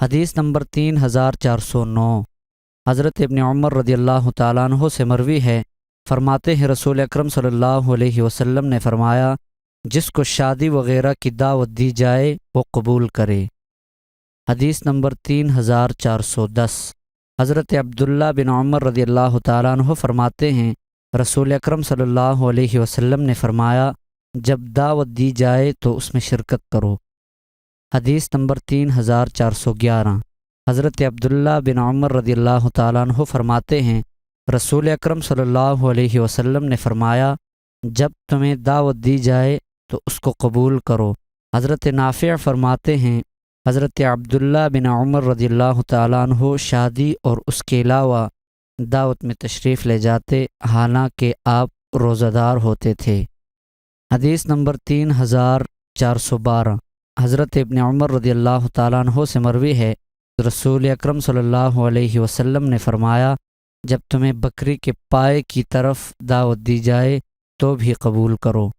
حدیث نمبر 3409، حضرت ابن عمر رضی اللہ تعالیٰ عنہ سے مروی ہے، فرماتے ہیں رسول اکرم صلی اللہ علیہ وسلم نے فرمایا، جس کو شادی وغیرہ کی دعوت دی جائے وہ قبول کرے۔ حدیث نمبر 3410، حضرت عبداللہ بن عمر رضی اللہ تعالیٰ عنہ فرماتے ہیں رسول اکرم صلی اللہ علیہ وسلم نے فرمایا، جب دعوت دی جائے تو اس میں شرکت کرو۔ حدیث نمبر 3411، حضرت عبداللہ بن عمر رضی اللہ تعالیٰ عنہ فرماتے ہیں رسول اکرم صلی اللہ علیہ وسلم نے فرمایا، جب تمہیں دعوت دی جائے تو اس کو قبول کرو۔ حضرت نافع فرماتے ہیں حضرت عبداللہ بن عمر رضی اللہ تعالیٰ عنہ شادی اور اس کے علاوہ دعوت میں تشریف لے جاتے، حالانکہ آپ روزہ دار ہوتے تھے۔ حدیث نمبر 3412، حضرت ابن عمر رضی اللہ تعالیٰ عنہ سے مروی ہے، رسول اکرم صلی اللہ علیہ وسلم نے فرمایا، جب تمہیں بکری کے پائے کی طرف دعوت دی جائے تو بھی قبول کرو۔